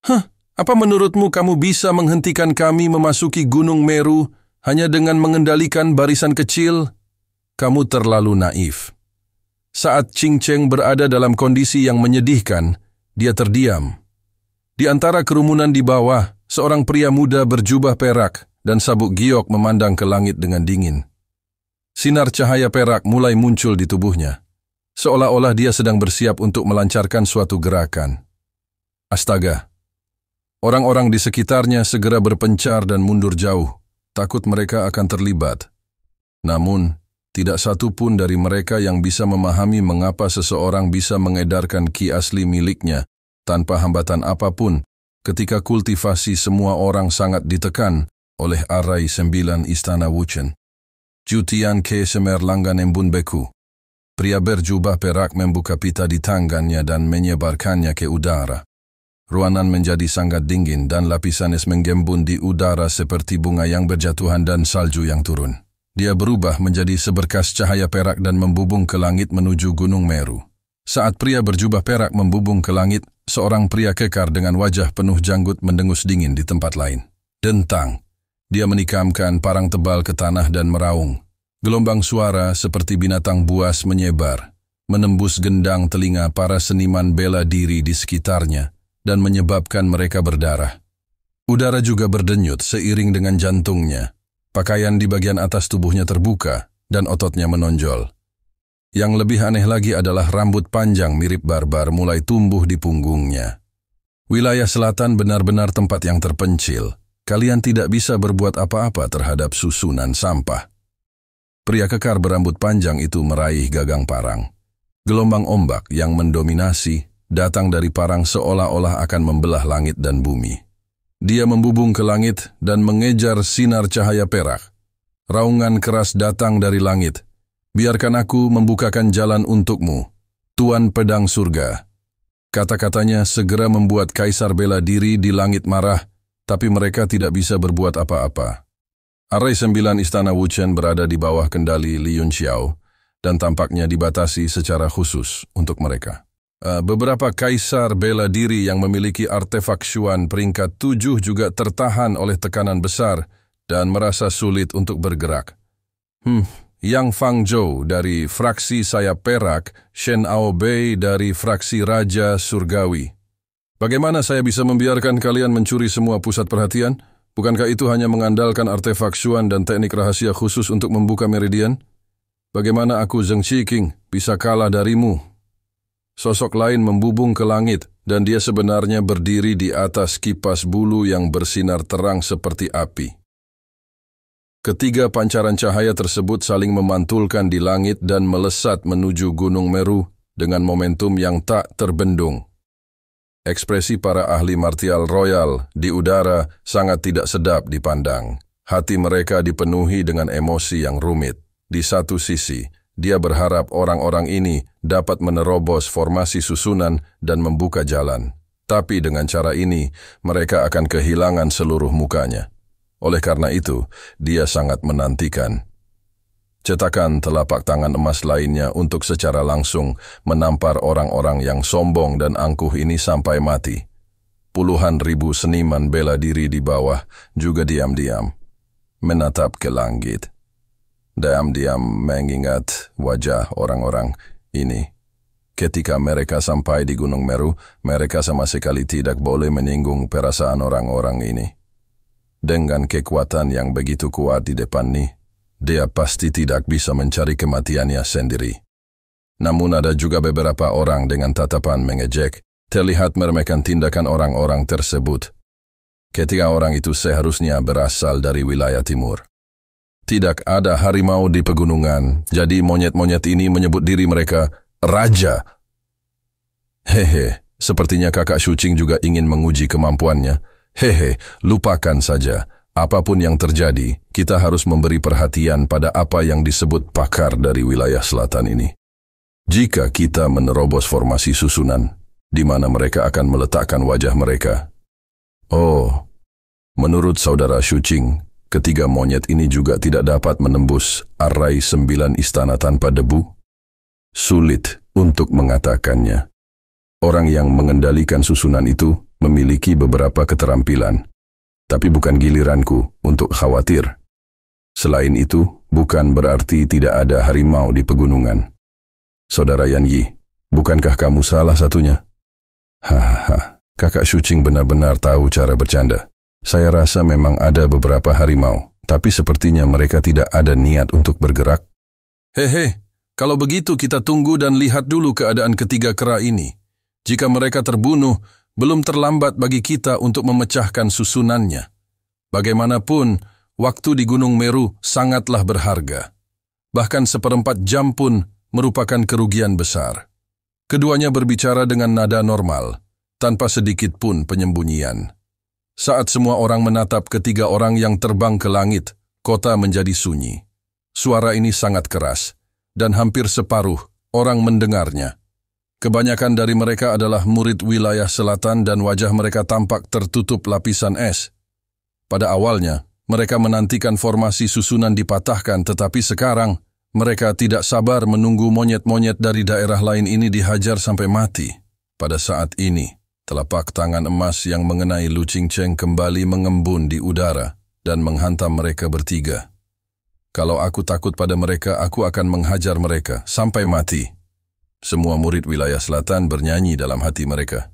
Hah, apa menurutmu kamu bisa menghentikan kami memasuki Gunung Meru hanya dengan mengendalikan barisan kecil? Kamu terlalu naif. Saat Ching Cheng berada dalam kondisi yang menyedihkan, dia terdiam. Di antara kerumunan di bawah, seorang pria muda berjubah perak dan sabuk giok memandang ke langit dengan dingin. Sinar cahaya perak mulai muncul di tubuhnya, seolah-olah dia sedang bersiap untuk melancarkan suatu gerakan. Astaga! Orang-orang di sekitarnya segera berpencar dan mundur jauh, takut mereka akan terlibat. Namun, tidak satu pun dari mereka yang bisa memahami mengapa seseorang bisa mengedarkan ki asli miliknya tanpa hambatan apapun ketika kultivasi semua orang sangat ditekan oleh arai 9 Istana Wuchen. Jutian ke semerlanggan embun beku. Pria berjubah perak membuka pita di tangannya dan menyebarkannya ke udara. Ruangan menjadi sangat dingin dan lapisan es menggembun di udara seperti bunga yang berjatuhan dan salju yang turun. Dia berubah menjadi seberkas cahaya perak dan membubung ke langit menuju Gunung Meru. Saat pria berjubah perak membubung ke langit, seorang pria kekar dengan wajah penuh janggut mendengus dingin di tempat lain. Dentang. Dia menikamkan parang tebal ke tanah dan meraung. Gelombang suara seperti binatang buas menyebar, menembus gendang telinga para seniman bela diri di sekitarnya, dan menyebabkan mereka berdarah. Udara juga berdenyut seiring dengan jantungnya. Pakaian di bagian atas tubuhnya terbuka dan ototnya menonjol. Yang lebih aneh lagi adalah rambut panjang mirip barbar mulai tumbuh di punggungnya. Wilayah selatan benar-benar tempat yang terpencil. Kalian tidak bisa berbuat apa-apa terhadap susunan sampah. Pria kekar berambut panjang itu meraih gagang parang. Gelombang ombak yang mendominasi datang dari parang seolah-olah akan membelah langit dan bumi. Dia membubung ke langit dan mengejar sinar cahaya perak. Raungan keras datang dari langit. Biarkan aku membukakan jalan untukmu, Tuan Pedang Surga. Kata-katanya segera membuat kaisar bela diri di langit marah, tapi mereka tidak bisa berbuat apa-apa. Arai 9 Istana Wuchen berada di bawah kendali Li Yunxiao dan tampaknya dibatasi secara khusus untuk mereka. Beberapa kaisar bela diri yang memiliki artefak Xuan peringkat 7 juga tertahan oleh tekanan besar dan merasa sulit untuk bergerak. Yang Fangzhou dari fraksi sayap perak, Shen Aobei dari fraksi Raja Surgawi. Bagaimana saya bisa membiarkan kalian mencuri semua pusat perhatian? Bukankah itu hanya mengandalkan artefak Xuan dan teknik rahasia khusus untuk membuka meridian? Bagaimana aku Zheng Qiqing bisa kalah darimu? Sosok lain membubung ke langit, dan dia sebenarnya berdiri di atas kipas bulu yang bersinar terang seperti api. Ketiga pancaran cahaya tersebut saling memantulkan di langit dan melesat menuju Gunung Meru dengan momentum yang tak terbendung. Ekspresi para ahli martial royal di udara sangat tidak sedap dipandang. Hati mereka dipenuhi dengan emosi yang rumit. Di satu sisi, dia berharap orang-orang ini dapat menerobos formasi susunan dan membuka jalan. Tapi dengan cara ini, mereka akan kehilangan seluruh mukanya. Oleh karena itu, dia sangat menantikan cetakan telapak tangan emas lainnya untuk secara langsung menampar orang-orang yang sombong dan angkuh ini sampai mati. Puluhan ribu seniman bela diri di bawah juga diam-diam menatap ke langit. Diam-diam mengingat wajah orang-orang ini. Ketika mereka sampai di Gunung Meru, mereka sama sekali tidak boleh menyinggung perasaan orang-orang ini. Dengan kekuatan yang begitu kuat di depan nih, dia pasti tidak bisa mencari kematiannya sendiri. Namun ada juga beberapa orang dengan tatapan mengejek, terlihat meremehkan tindakan orang-orang tersebut. Ketika orang itu seharusnya berasal dari wilayah timur. Tidak ada harimau di pegunungan, jadi monyet-monyet ini menyebut diri mereka Raja. Sepertinya kakak Shuqing juga ingin menguji kemampuannya. Lupakan saja. Apapun yang terjadi, kita harus memberi perhatian pada apa yang disebut pakar dari wilayah selatan ini. Jika kita menerobos formasi susunan, di mana mereka akan meletakkan wajah mereka? Oh, menurut saudara Shuqing, ketiga monyet ini juga tidak dapat menembus arai 9 istana tanpa debu? Sulit untuk mengatakannya. Orang yang mengendalikan susunan itu memiliki beberapa keterampilan, tapi bukan giliranku untuk khawatir. Selain itu, bukan berarti tidak ada harimau di pegunungan. Saudara Yan Yi, bukankah kamu salah satunya? Hahaha, kakak Shuqing benar-benar tahu cara bercanda. Saya rasa memang ada beberapa harimau, tapi sepertinya mereka tidak ada niat untuk bergerak. Hehe, kalau begitu kita tunggu dan lihat dulu keadaan ketiga kera ini. Jika mereka terbunuh, belum terlambat bagi kita untuk memecahkan susunannya. Bagaimanapun, waktu di Gunung Meru sangatlah berharga. Bahkan seperempat jam pun merupakan kerugian besar. Keduanya berbicara dengan nada normal, tanpa sedikit pun penyembunyian. Saat semua orang menatap ketiga orang yang terbang ke langit, kota menjadi sunyi. Suara ini sangat keras, dan hampir separuh orang mendengarnya. Kebanyakan dari mereka adalah murid wilayah selatan dan wajah mereka tampak tertutup lapisan es. Pada awalnya, mereka menantikan formasi susunan dipatahkan, tetapi sekarang mereka tidak sabar menunggu monyet-monyet dari daerah lain ini dihajar sampai mati. Pada saat ini, telapak tangan emas yang mengenai Lu Qingcheng kembali mengembun di udara dan menghantam mereka bertiga. Kalau aku takut pada mereka, aku akan menghajar mereka sampai mati. Semua murid wilayah selatan bernyanyi dalam hati mereka.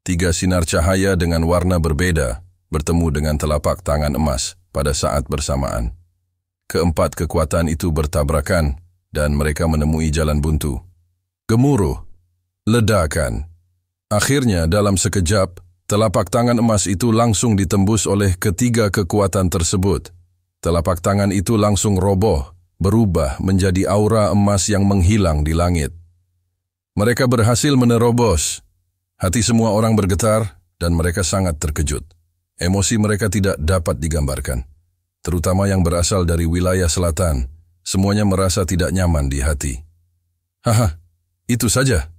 3 sinar cahaya dengan warna berbeda bertemu dengan telapak tangan emas pada saat bersamaan. Keempat kekuatan itu bertabrakan dan mereka menemui jalan buntu. Gemuruh, ledakan. Akhirnya dalam sekejap, telapak tangan emas itu langsung ditembus oleh ketiga kekuatan tersebut. Telapak tangan itu langsung roboh, berubah menjadi aura emas yang menghilang di langit. Mereka berhasil menerobos. Hati semua orang bergetar dan mereka sangat terkejut. Emosi mereka tidak dapat digambarkan. Terutama yang berasal dari wilayah selatan, semuanya merasa tidak nyaman di hati. Haha, itu saja.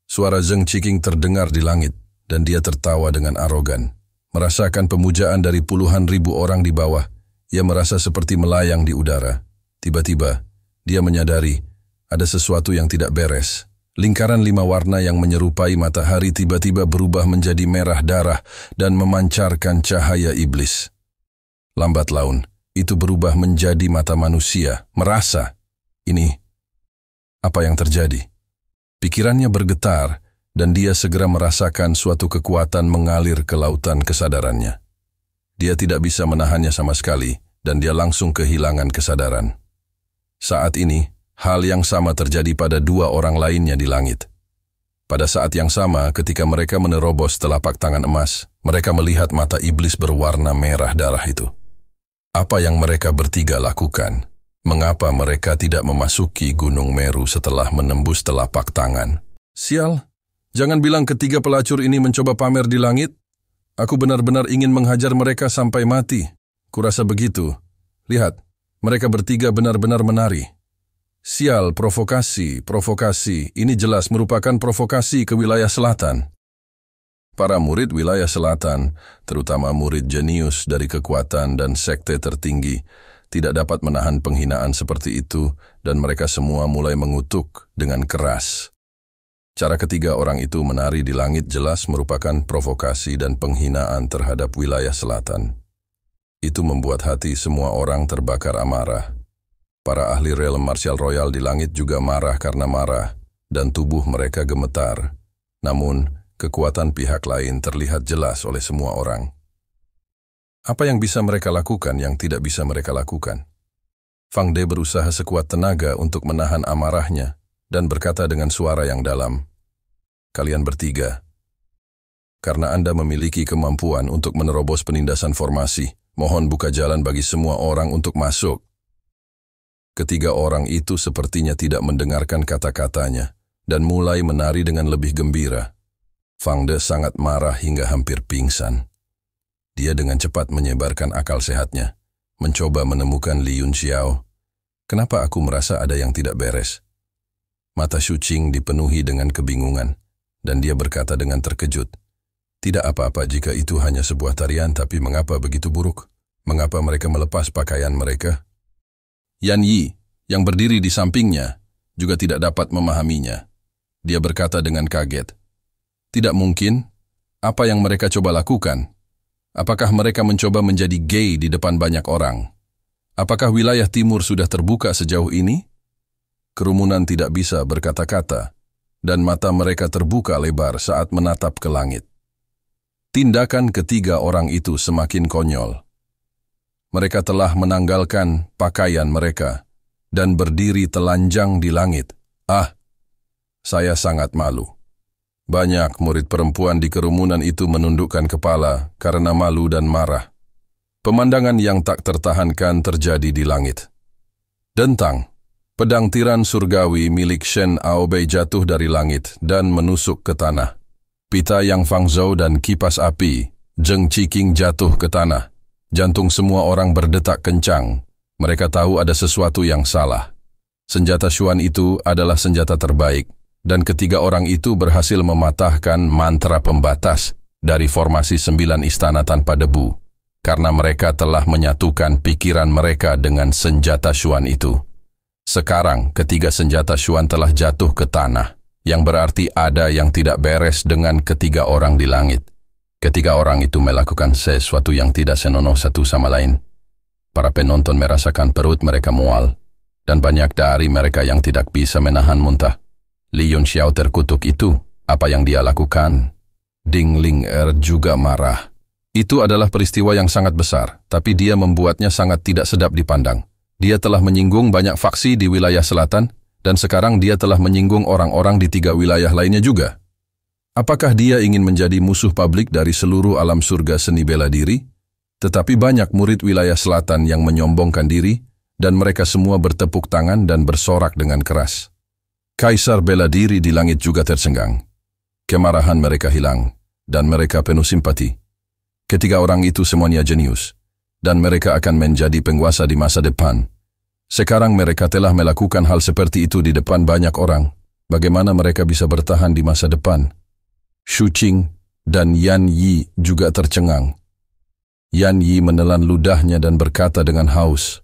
Suara Zheng Qiqing terdengar di langit dan dia tertawa dengan arogan. Merasakan pemujaan dari puluhan ribu orang di bawah, ia merasa seperti melayang di udara. Tiba-tiba, dia menyadari ada sesuatu yang tidak beres. Lingkaran 5 warna yang menyerupai matahari tiba-tiba berubah menjadi merah darah dan memancarkan cahaya iblis. Lambat laun, itu berubah menjadi mata manusia, merasa. Ini, apa yang terjadi? Pikirannya bergetar dan dia segera merasakan suatu kekuatan mengalir ke lautan kesadarannya. Dia tidak bisa menahannya sama sekali dan dia langsung kehilangan kesadaran. Saat ini, hal yang sama terjadi pada 2 orang lainnya di langit. Pada saat yang sama, ketika mereka menerobos telapak tangan emas, mereka melihat mata iblis berwarna merah darah itu. Apa yang mereka bertiga lakukan? Mengapa mereka tidak memasuki Gunung Meru setelah menembus telapak tangan? Sial, jangan bilang ketiga pelacur ini mencoba pamer di langit. Aku benar-benar ingin menghajar mereka sampai mati. Kurasa begitu. Lihat, mereka bertiga benar-benar menari. Sial, provokasi. Ini jelas merupakan provokasi ke wilayah selatan. Para murid wilayah selatan, terutama murid jenius dari kekuatan dan sekte tertinggi, tidak dapat menahan penghinaan seperti itu dan mereka semua mulai mengutuk dengan keras. Cara ketiga orang itu menari di langit jelas merupakan provokasi dan penghinaan terhadap wilayah selatan. Itu membuat hati semua orang terbakar amarah. Para ahli realm martial royal di langit juga marah karena marah, dan tubuh mereka gemetar. Namun, kekuatan pihak lain terlihat jelas oleh semua orang. Apa yang bisa mereka lakukan yang tidak bisa mereka lakukan? Fang De berusaha sekuat tenaga untuk menahan amarahnya, dan berkata dengan suara yang dalam, "Kalian bertiga, karena Anda memiliki kemampuan untuk menerobos penindasan formasi, mohon buka jalan bagi semua orang untuk masuk." Ketiga orang itu sepertinya tidak mendengarkan kata-katanya dan mulai menari dengan lebih gembira. Fang De sangat marah hingga hampir pingsan. Dia dengan cepat menyebarkan akal sehatnya, mencoba menemukan Li Yunxiao. Kenapa aku merasa ada yang tidak beres? Mata Shuqing dipenuhi dengan kebingungan, dan dia berkata dengan terkejut, "Tidak apa-apa jika itu hanya sebuah tarian, tapi mengapa begitu buruk? Mengapa mereka melepas pakaian mereka?" Yan Yi, yang berdiri di sampingnya, juga tidak dapat memahaminya. Dia berkata dengan kaget, "Tidak mungkin, Apa yang mereka coba lakukan? Apakah mereka mencoba menjadi gay di depan banyak orang? Apakah wilayah timur sudah terbuka sejauh ini? Kerumunan tidak bisa berkata-kata, dan mata mereka terbuka lebar saat menatap ke langit. Tindakan ketiga orang itu semakin konyol. Mereka telah menanggalkan pakaian mereka dan berdiri telanjang di langit. Saya sangat malu. Banyak murid perempuan di kerumunan itu menundukkan kepala karena malu dan marah. Pemandangan yang tak tertahankan terjadi di langit. Dentang, pedang tiran surgawi milik Shen Aobei jatuh dari langit dan menusuk ke tanah. Pita Yang Fangzhou dan kipas api, Zheng Qiqing jatuh ke tanah. Jantung semua orang berdetak kencang. Mereka tahu ada sesuatu yang salah. Senjata Xuan itu adalah senjata terbaik, dan ketiga orang itu berhasil mematahkan mantra pembatas dari formasi 9 istana tanpa debu, karena mereka telah menyatukan pikiran mereka dengan senjata Xuan itu. Sekarang, ketiga senjata Xuan telah jatuh ke tanah, yang berarti ada yang tidak beres dengan ketiga orang di langit. Ketiga orang itu melakukan sesuatu yang tidak senonoh satu sama lain. Para penonton merasakan perut mereka mual, dan banyak dari mereka yang tidak bisa menahan muntah. Li Yunxiao terkutuk itu. Apa yang dia lakukan? Ding Ling juga marah. Itu adalah peristiwa yang sangat besar, tapi dia membuatnya sangat tidak sedap dipandang. Dia telah menyinggung banyak faksi di wilayah selatan, dan sekarang dia telah menyinggung orang-orang di 3 wilayah lainnya juga. Apakah dia ingin menjadi musuh publik dari seluruh alam surga seni bela diri? Tetapi banyak murid wilayah selatan yang menyombongkan diri, dan mereka semua bertepuk tangan dan bersorak dengan keras. Kaisar bela diri di langit juga tersenggang. Kemarahan mereka hilang, dan mereka penuh simpati. Ketiga orang itu semuanya jenius, dan mereka akan menjadi penguasa di masa depan. Sekarang mereka telah melakukan hal seperti itu di depan banyak orang. Bagaimana mereka bisa bertahan di masa depan? Shu Qing dan Yan Yi juga tercengang. Yan Yi menelan ludahnya dan berkata dengan haus,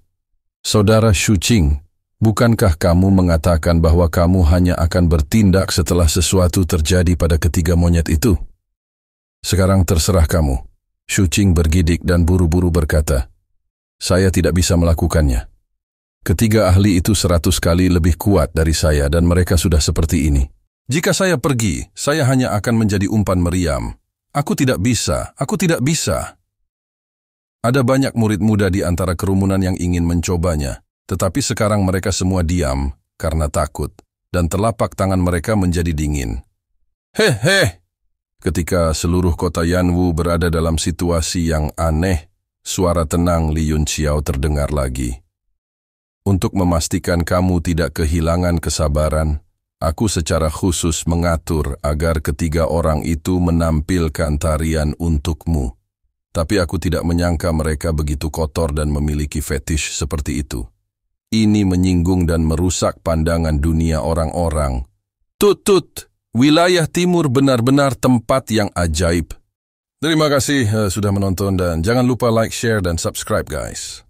"Saudara Shu Qing, bukankah kamu mengatakan bahwa kamu hanya akan bertindak setelah sesuatu terjadi pada ketiga monyet itu? Sekarang terserah kamu." Shu Qing bergidik dan buru-buru berkata, "Saya tidak bisa melakukannya. Ketiga ahli itu 100 kali lebih kuat dari saya dan mereka sudah seperti ini. Jika saya pergi, saya hanya akan menjadi umpan meriam. Aku tidak bisa, aku tidak bisa." Ada banyak murid muda di antara kerumunan yang ingin mencobanya, tetapi sekarang mereka semua diam karena takut, dan telapak tangan mereka menjadi dingin. Hehe! Ketika seluruh kota Yanwu berada dalam situasi yang aneh, suara tenang Li Yunxiao terdengar lagi. Untuk memastikan kamu tidak kehilangan kesabaran, aku secara khusus mengatur agar ketiga orang itu menampilkan tarian untukmu. Tapi aku tidak menyangka mereka begitu kotor dan memiliki fetish seperti itu. Ini menyinggung dan merusak pandangan dunia orang-orang. Tut! Wilayah timur benar-benar tempat yang ajaib. Terima kasih sudah menonton dan jangan lupa like, share, dan subscribe guys.